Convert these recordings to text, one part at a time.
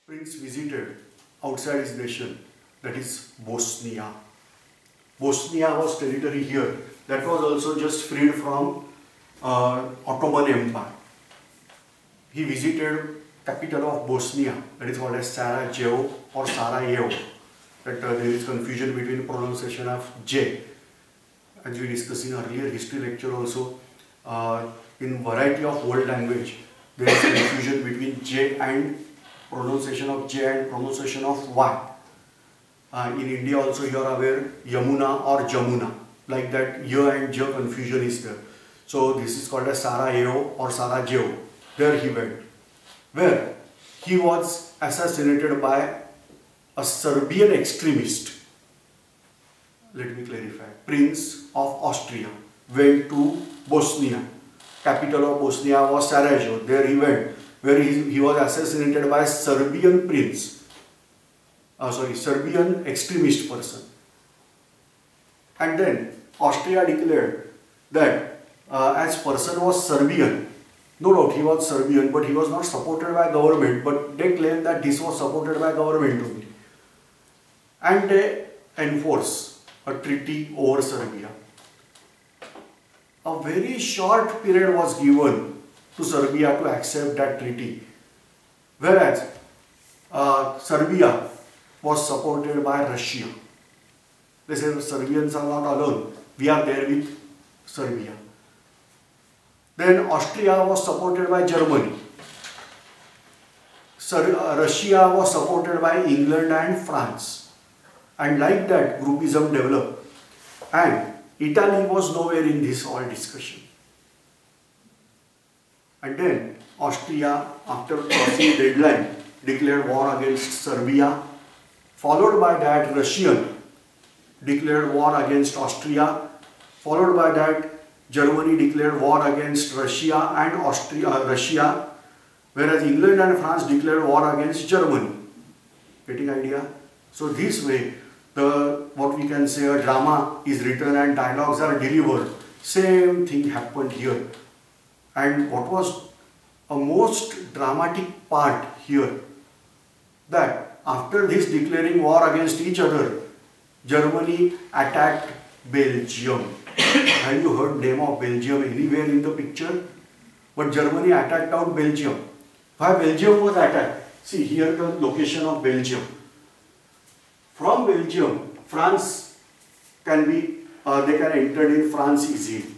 Prince visited outside his nation, that is Bosnia. Bosnia was territory here that was also just freed from Ottoman Empire. He visited capital of Bosnia, that is called as Sarajevo or Sarajevo. That there is confusion between pronunciation of J. As we discussed in earlier history lecture also, in variety of world language, there is confusion between J and pronunciation of J and pronunciation of Y. In India also you are aware Yamuna or Jamuna, like that Y and J confusion is there. So this is called as Sarajevo or Sarajevo. There he went, where he was assassinated by a Serbian extremist. Let me clarify. Prince of Austria went to Bosnia. Capital of Bosnia was Sarajevo. There he went, where he was assassinated by a Serbian prince. Serbian extremist person. And then Austria declared that as person was Serbian, no doubt he was Serbian, but he was not supported by government, but they claimed that this was supported by government only. And they enforce a treaty over Serbia. A very short period was given to Serbia to accept that treaty, whereas Serbia was supported by Russia. They said Serbians are not alone, we are there with Serbia. Then Austria was supported by Germany. Russia was supported by England and France. And like that, groupism developed. And Italy was nowhere in this all discussion. And then Austria, after crossing deadline, declared war against Serbia. Followed by that, Russia declared war against Austria. Followed by that, Germany declared war against Russia and Russia, whereas England and France declared war against Germany. Getting idea? So this way, what we can say a drama is written and dialogues are delivered. Same thing happened here. And what was a most dramatic part here, that after this declaring war against each other, Germany attacked Belgium. Have you heard name of Belgium anywhere in the picture? But Germany attacked out Belgium. Why Belgium was attacked? See here the location of Belgium. From Belgium, France can be, they can enter in France easily.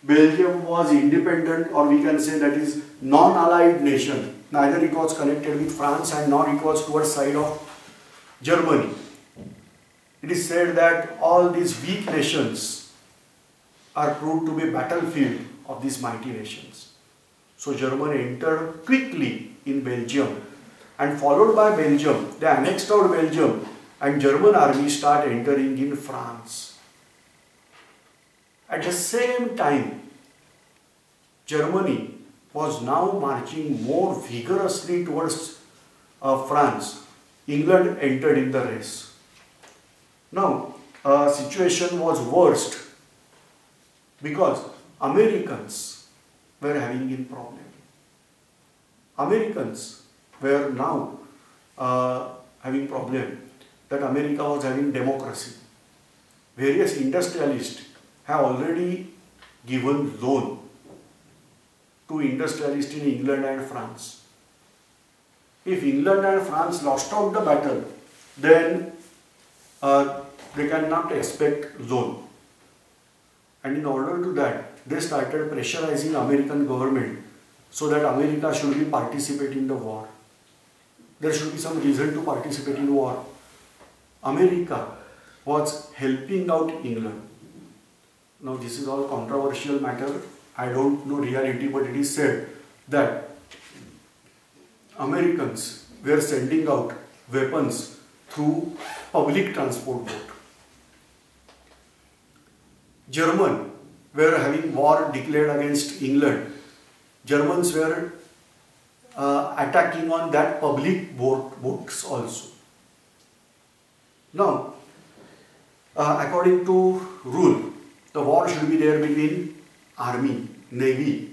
Belgium was independent, or we can say that is non-allied nation. Neither it was connected with France and nor it was towards side of Germany. It is said that all these weak nations are proved to be battlefield of these mighty nations. So Germany entered quickly in Belgium, and followed by Belgium, they annexed out Belgium, and German army start entering in France. At the same time, Germany was now marching more vigorously towards France. England entered in the race. Now, situation was worst because Americans were having a problem. Americans were now having problem that America was having democracy. Various industrialists have already given loan to industrialists in England and France. If England and France lost out the battle, then they cannot expect loan. And in order to that, they started pressurizing American government so that America should be participating in the war. There should be some reason to participate in war. America was helping out England. Now this is all controversial matter. I don't know reality, but it is said that Americans were sending out weapons through public transport boat. Germans were having war declared against England. Germans were attacking on that public boats also. Now, according to rule, the war should be there between army, navy,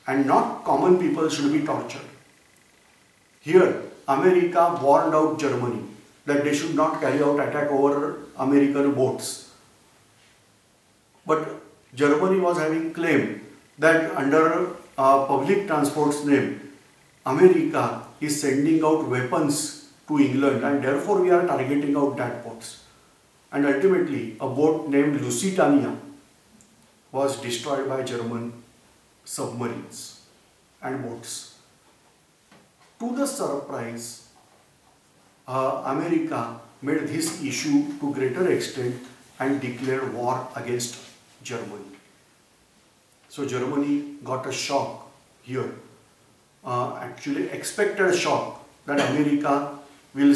and not common people should be tortured. Here, America warned out Germany that they should not carry out attack over American boats. But Germany was having claim that under public transport's name, America is sending out weapons to England and therefore we are targeting out that boats. And ultimately a boat named Lusitania was destroyed by German submarines and boats. To the surprise, America made this issue to greater extent and declared war against Germany. So Germany got a shock here, actually expected a shock that America will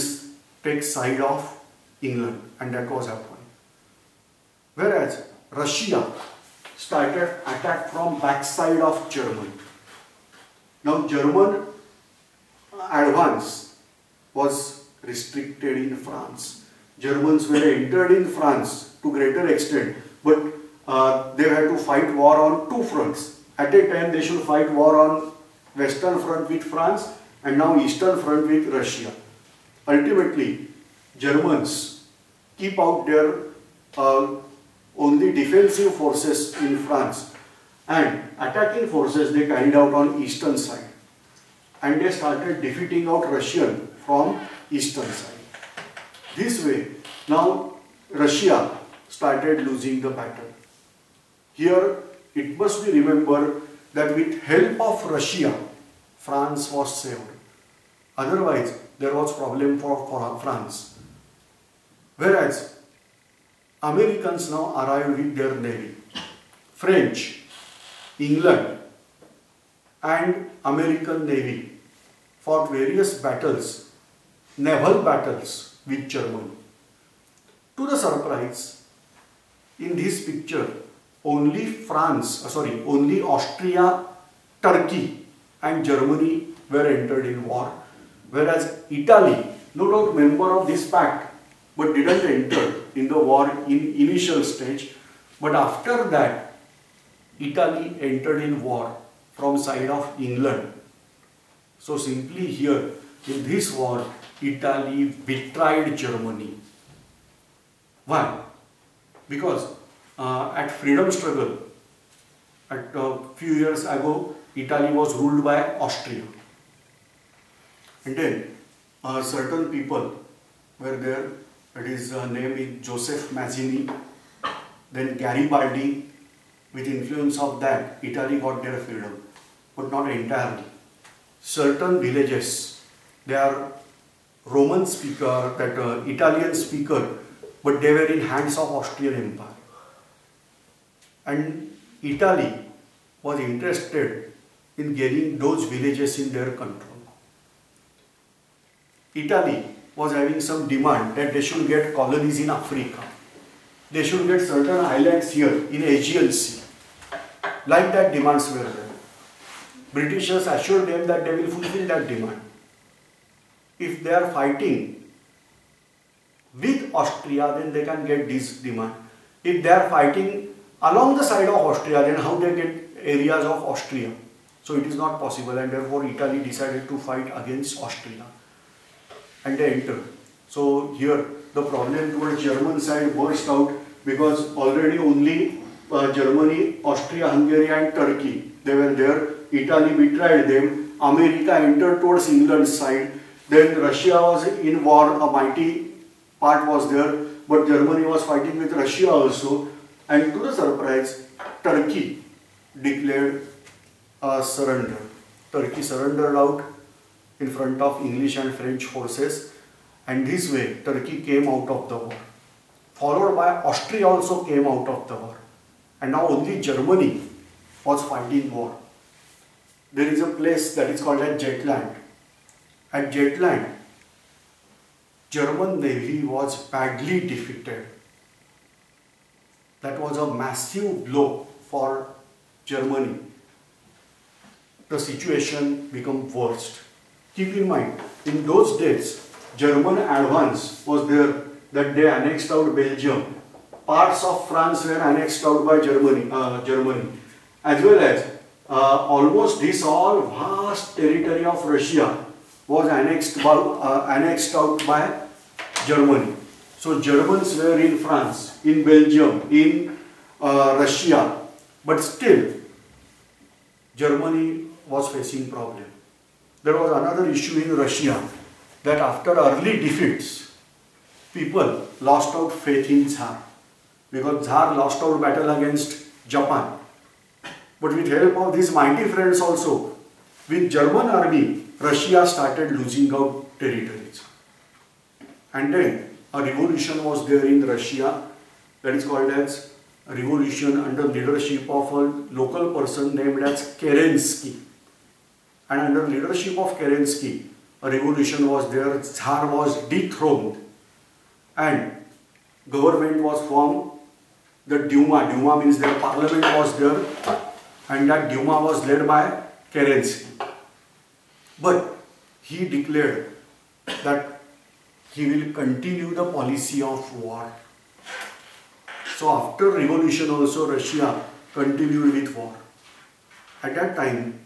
take side of England, and that was happening. Whereas Russia started attack from backside of Germany. Now German advance was restricted in France. Germans were entered in France to greater extent, but they had to fight war on two fronts. At a time they should fight war on Western front with France and now Eastern front with Russia. Ultimately, Germans keep out their only defensive forces in France and attacking forces they carried out on eastern side. And they started defeating out Russian from eastern side. This way, now Russia started losing the battle. Here, it must be remembered that with help of Russia, France was saved. Otherwise, there was problem for France. Whereas, Americans now arrived with their navy. French, England, and American navy fought various battles, naval battles with Germany. To the surprise, in this picture, only Austria, Turkey and Germany were entered in war, whereas Italy, no doubt member of this pact, but didn't enter in the war in initial stage. But after that, Italy entered in war from side of England. So simply here, in this war, Italy betrayed Germany. Why? Because at freedom struggle, at a few years ago, Italy was ruled by Austria. And then certain people were there. His name is Joseph Mazzini, then Garibaldi. With influence of that, Italy got their freedom, but not entirely. Certain villages, they are Roman speaker, that Italian speaker, but they were in hands of Austrian Empire. And Italy was interested in getting those villages in their control. Italy was having some demand that they should get colonies in Africa. They should get certain islands here in Aegean Sea. Like that demands were there. Britishers assured them that they will fulfill that demand. If they are fighting with Austria, then they can get this demand. If they are fighting along the side of Austria, then how they get areas of Austria? So it is not possible, and therefore Italy decided to fight against Austria. And they entered. So here the problem towards German side burst out, because already only Germany, Austria-Hungary and Turkey, they were there. Italy betrayed them. America entered towards England's side. Then Russia was in war, a mighty part was there, but Germany was fighting with Russia also. And to the surprise, Turkey declared a surrender. Turkey surrendered out in front of English and French forces, and this way Turkey came out of the war. Followed by Austria also came out of the war. And now only Germany was fighting war. There is a place that is called as Jutland. At Jutland, German navy was badly defeated. That was a massive blow for Germany. The situation became worst. Keep in mind, in those days, German advance was there, that they annexed out Belgium. Parts of France were annexed out by Germany, as well as almost this all vast territory of Russia was annexed out by Germany. So Germans were in France, in Belgium, in Russia, but still Germany was facing problem. There was another issue in Russia, that after early defeats, people lost out faith in Tsar, because Tsar lost out battle against Japan. But with help of these mighty friends also, with German army, Russia started losing out territories. And then a revolution was there in Russia, that is called as a revolution under leadership of a local person named as Kerensky. And under leadership of Kerensky, a revolution was there, Tsar was dethroned and government was formed. The Duma means their parliament was there, and that Duma was led by Kerensky. But he declared that he will continue the policy of war. So after revolution also Russia continued with war. At that time,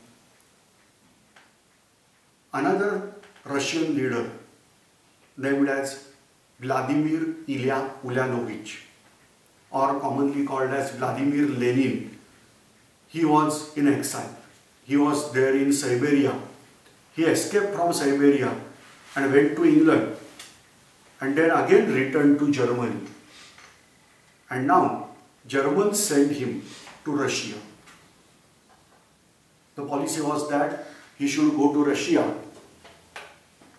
another Russian leader named as Vladimir Ilya Ulyanovich, or commonly called as Vladimir Lenin, he was in exile. He was there in Siberia. He escaped from Siberia and went to England, and then again returned to Germany. And now Germans sent him to Russia. The policy was that he should go to Russia,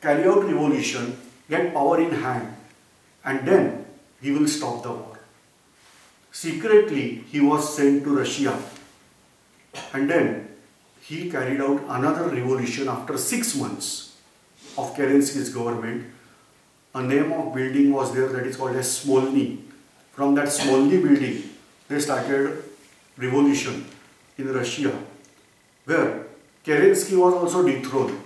carry out revolution, get power in hand, and then he will stop the war. Secretly, he was sent to Russia, and then he carried out another revolution after 6 months of Kerensky's government. A name of building was there that is called as Smolny. From that Smolny building, they started revolution in Russia, where Kerensky was also dethroned,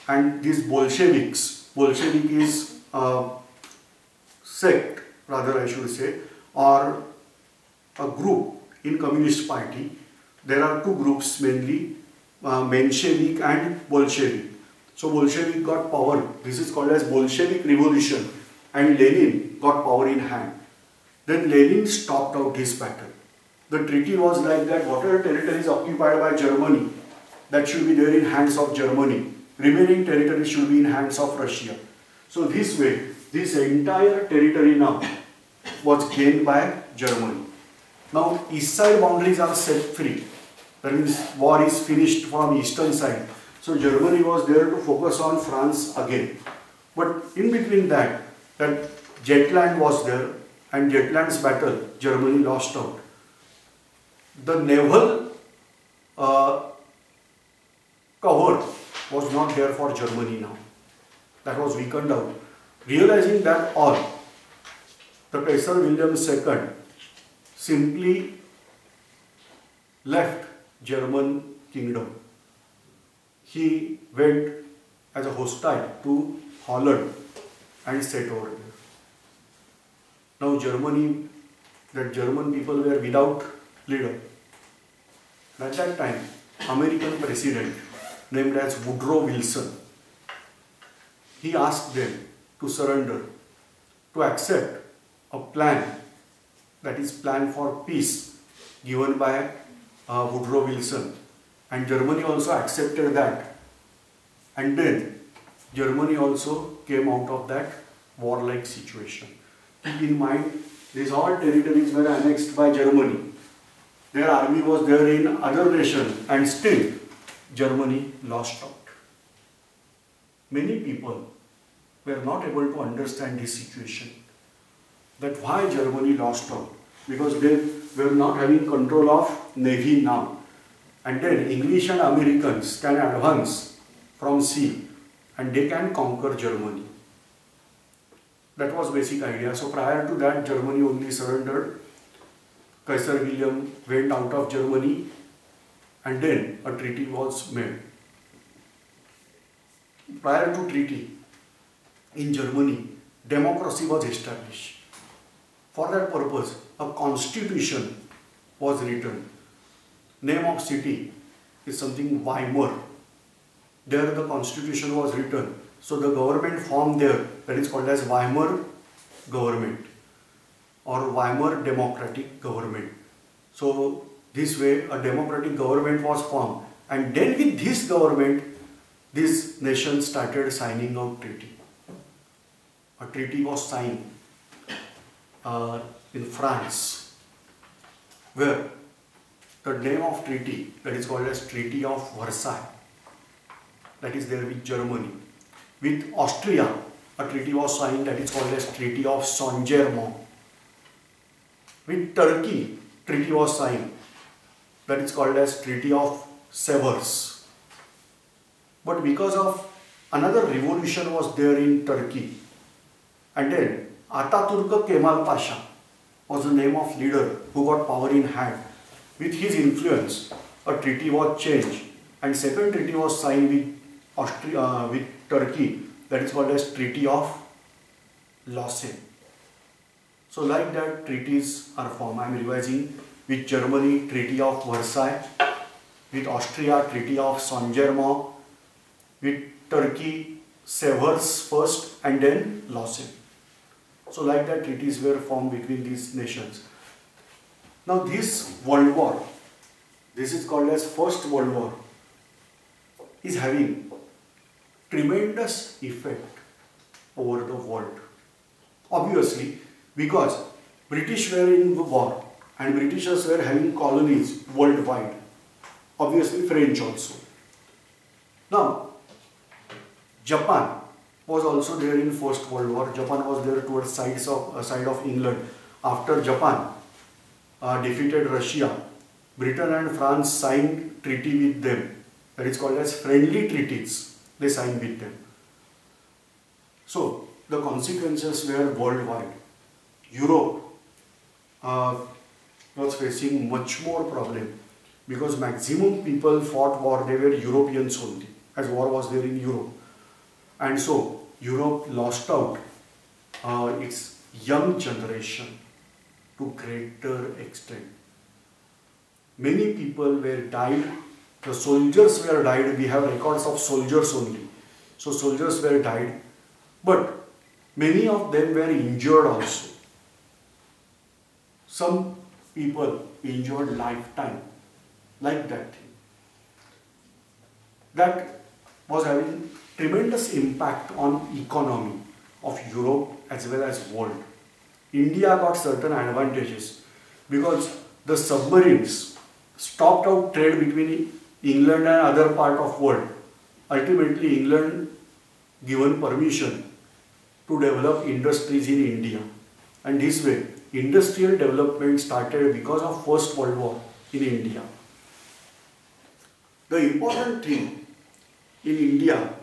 and these Bolsheviks, Bolshevik is a sect, rather I should say, or a group in Communist Party. There are two groups mainly, Menshevik and Bolshevik. So Bolshevik got power. This is called as Bolshevik Revolution, and Lenin got power in hand. Then Lenin stopped out his battle. The treaty was like that whatever territories occupied by Germany, that should be there in hands of Germany. Remaining territories should be in hands of Russia. So this way, this entire territory now was gained by Germany. Now east side boundaries are set free. That means war is finished from eastern side. So Germany was there to focus on France again. But in between that Jutland was there, and Jutland's battle, Germany lost out. The naval cover was not there for Germany now. That was weakened out. Realizing that all, the Kaiser William II simply left German kingdom. He went as a hostile to Holland and set over there. Now Germany, the German people were without leader. At that time, American president named as Woodrow Wilson, he asked them to surrender, to accept a plan, that is plan for peace, given by Woodrow Wilson. And Germany also accepted that. And then Germany also came out of that warlike situation. Keep in mind, these all territories were annexed by Germany. Their army was there in other nations, and still Germany lost out. Many people were not able to understand this situation, that why Germany lost out, because they were not having control of navy now, and then English and Americans can advance from sea and they can conquer Germany. That was basic idea. So prior to that, Germany only surrendered. Kaiser William went out of Germany, and then a treaty was made. Prior to treaty, in Germany, democracy was established. For that purpose, a constitution was written. Name of city is something Weimar. there the constitution was written. So the government formed there, that is called as Weimar government or Weimar democratic government. So this way a democratic government was formed, and then with this government, this nation started signing out treaty. A treaty was signed in France, where the name of treaty, that is called as Treaty of Versailles, that is there with Germany. With Austria, a treaty was signed that is called as Treaty of Saint-Germain. With Turkey, treaty was signed that is called as Treaty of Sevres. But because of another revolution was there in Turkey, and then Ataturk Kemal Pasha was the name of leader who got power in hand. With his influence, a treaty was changed, and second treaty was signed with Turkey, that is called as Treaty of Lausanne. So like that, treaties are formed. I am revising. With Germany, Treaty of Versailles; with Austria, Treaty of Saint-Germain; with Turkey, Sevres first and then Lausanne. So like that, treaties were formed between these nations. Now this World War, this is called as First World War, is having tremendous effect over the world. Obviously, because British were in the war and Britishers were having colonies worldwide. Obviously, French also. Now, Japan was also there in First World War. Japan was there towards side of England. After Japan defeated Russia, Britain and France signed treaty with them. That is called as friendly treaties. They signed with them. So the consequences were worldwide. Europe was facing much more problem because maximum people fought war. They were Europeans only, as war was there in Europe. And so Europe lost out its young generation to greater extent. Many people were died, the soldiers were died. We have records of soldiers only. So soldiers were died, but many of them were injured also. Some people injured lifetime, like that thing. That was having tremendous impact on economy of Europe as well as world. India got certain advantages because the submarines stopped out trade between England and other part of world. Ultimately, England given permission to develop industries in India, and this way industrial development started because of First World War in India. The important thing in India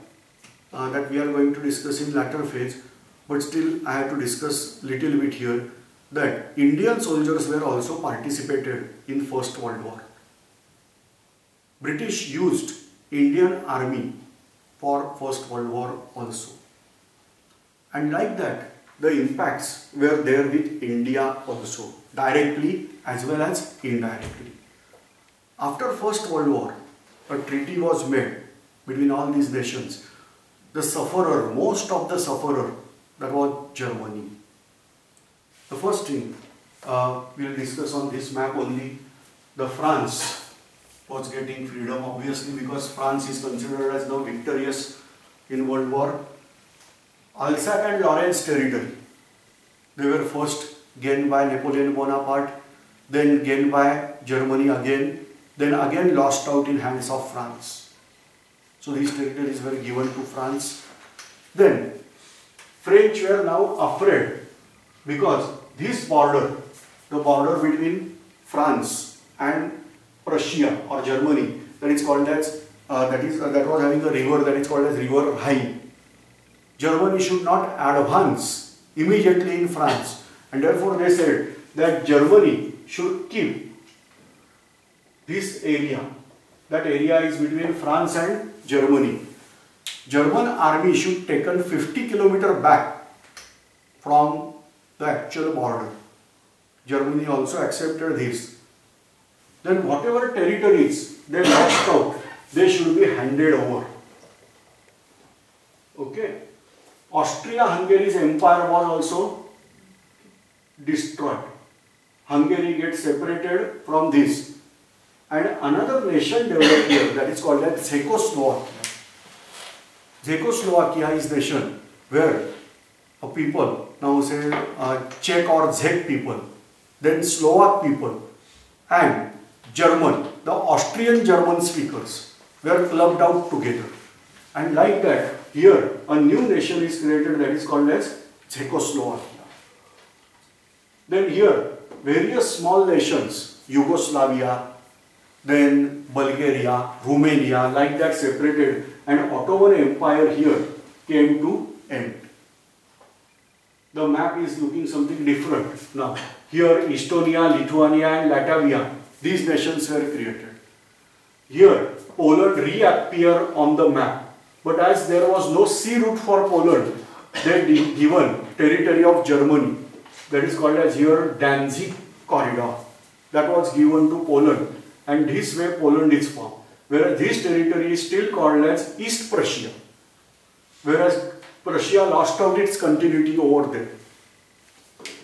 that we are going to discuss in latter phase, but still I have to discuss little bit here, that Indian soldiers were also participated in First World War. British used Indian army for First World War also. And like that, the impacts were there with India also, directly as well as indirectly. After First World War, a treaty was made between all these nations. The sufferer, most of the sufferer, that was Germany. The first thing we will discuss on this map only, the France was getting freedom, obviously, because France is considered as now victorious in World War. Alsace and Lorraine territory, they were first gained by Napoleon Bonaparte, then gained by Germany again, then again lost out in hands of France. So these territories were given to France. Then French were now afraid because this border, the border between France and Prussia or Germany, that is called as that was having a river that is called as River Rhine. Germany should not advance immediately in France, and therefore they said that Germany should keep this area. That area is between France and Germany. German army should taken 50 km back from the actual border. Germany also accepted this. Then whatever territories they lost out, they should be handed over. Okay. Austria-Hungary's empire was also destroyed. Hungary gets separated from this. And another nation developed here, that is called as Czechoslovakia. Czechoslovakia is nation where a people, now say Czech or Czech people, then Slovak people, and German, the Austrian German speakers were clubbed out together. And like that, here a new nation is created that is called as Czechoslovakia. Then here, various small nations, Yugoslavia, then Bulgaria, Romania, like that separated, and Ottoman Empire here came to end. The map is looking something different now. Here Estonia, Lithuania and Latvia, these nations were created. Here Poland reappeared on the map, but as there was no sea route for Poland, they given territory of Germany, that is called as here Danzig corridor, that was given to Poland, and this way Poland is formed. Whereas this territory is still called as East Prussia, whereas Prussia lost out its continuity over there.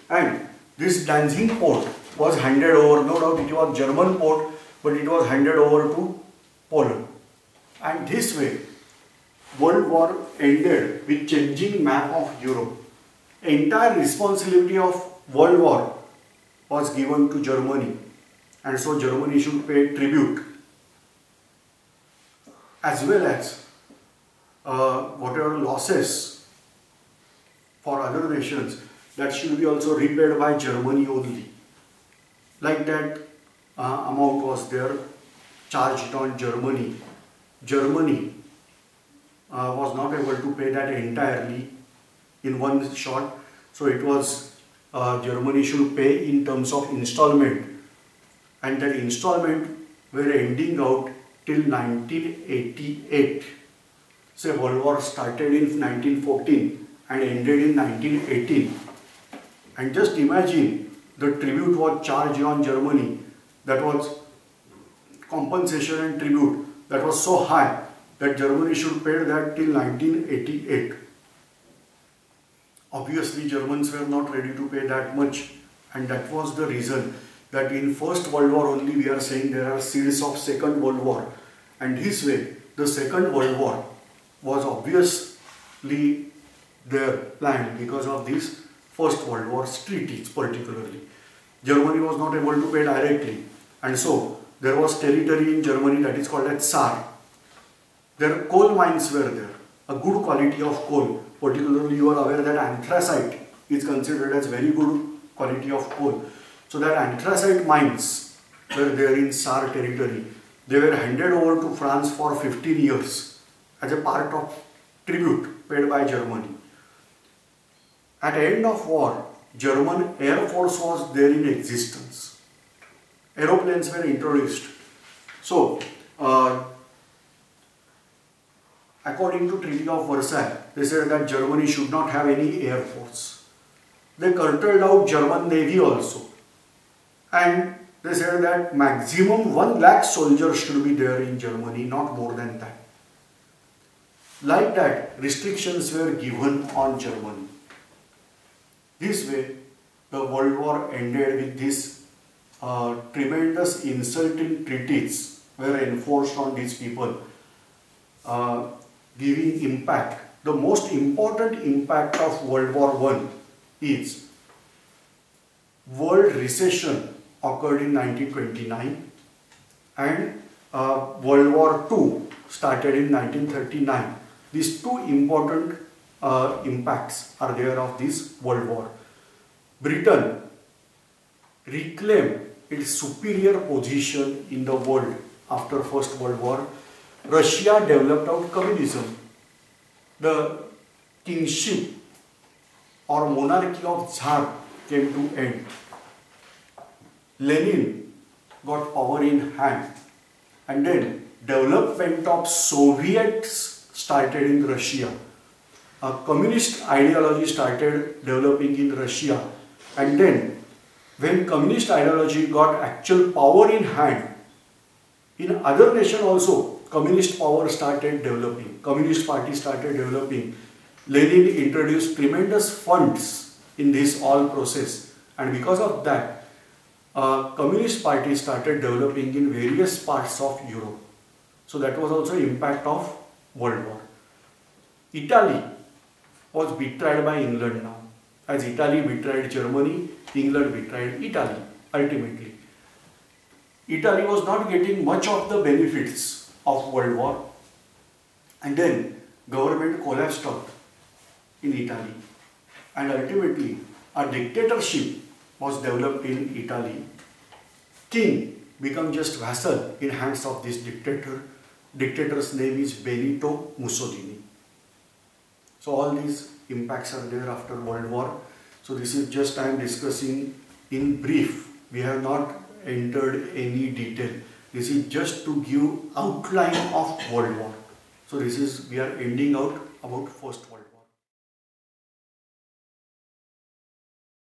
And this Danzig port was handed over, no doubt it was German port, but it was handed over to Poland. And this way, World War ended with changing map of Europe. Entire responsibility of World War was given to Germany, and so Germany should pay tribute, as well as whatever losses for other nations, that should be also repaid by Germany only. Like that amount was there charged on Germany. Germany was not able to pay that entirely in one shot, so it was Germany should pay in terms of installment, and that installment were ending out till 1988. Say World War started in 1914 and ended in 1918. And just imagine, the tribute was charged on Germany, that was compensation and tribute, that was so high that Germany should pay that till 1988. Obviously Germans were not ready to pay that much, and that was the reason that in First World War only we are saying there are seeds of Second World War, and this way the Second World War was obviously there planned because of these First World War treaties particularly. Germany was not able to pay directly, and so there was territory in Germany that is called as Saar. Their coal mines were there, a good quality of coal. Particularly you are aware that anthracite is considered as very good quality of coal. So that anthracite mines were there in Saar territory. They were handed over to France for 15 years as a part of tribute paid by Germany. At the end of war, German Air Force was there in existence. Aeroplanes were introduced. So, according to Treaty of Versailles, they said that Germany should not have any air force. They curtailed out German Navy also. And they said that maximum 1 lakh soldiers should be there in Germany, not more than that. Like that, restrictions were given on Germany. This way, the World War ended with this tremendous insulting treaties were enforced on these people, giving impact. The most important impact of World War I is world recession occurred in 1929, and World War II started in 1939. These two important impacts are there of this World War. Britain reclaimed its superior position in the world after First World War. Russia developed out communism. The kingship or monarchy of Tsar came to end. Lenin got power in hand, and then development of Soviets started in Russia. A communist ideology started developing in Russia, and then when communist ideology got actual power in hand, in other nations also communist power started developing, communist party started developing. Lenin introduced tremendous funds in this all process, and because of that, communist party started developing in various parts of Europe. So that was also impact of World War. Italy was betrayed by England now. As Italy betrayed Germany, England betrayed Italy ultimately. Italy was not getting much of the benefits of World War, and then government collapsed out in Italy, and ultimately a dictatorship was developed in Italy. King became just vassal in hands of this dictator. Dictator's name is Benito Mussolini. So all these impacts are there after World War. So this is just I am discussing in brief. We have not entered any detail. This is just to give outline of World War. So this is, we are ending out about First World War.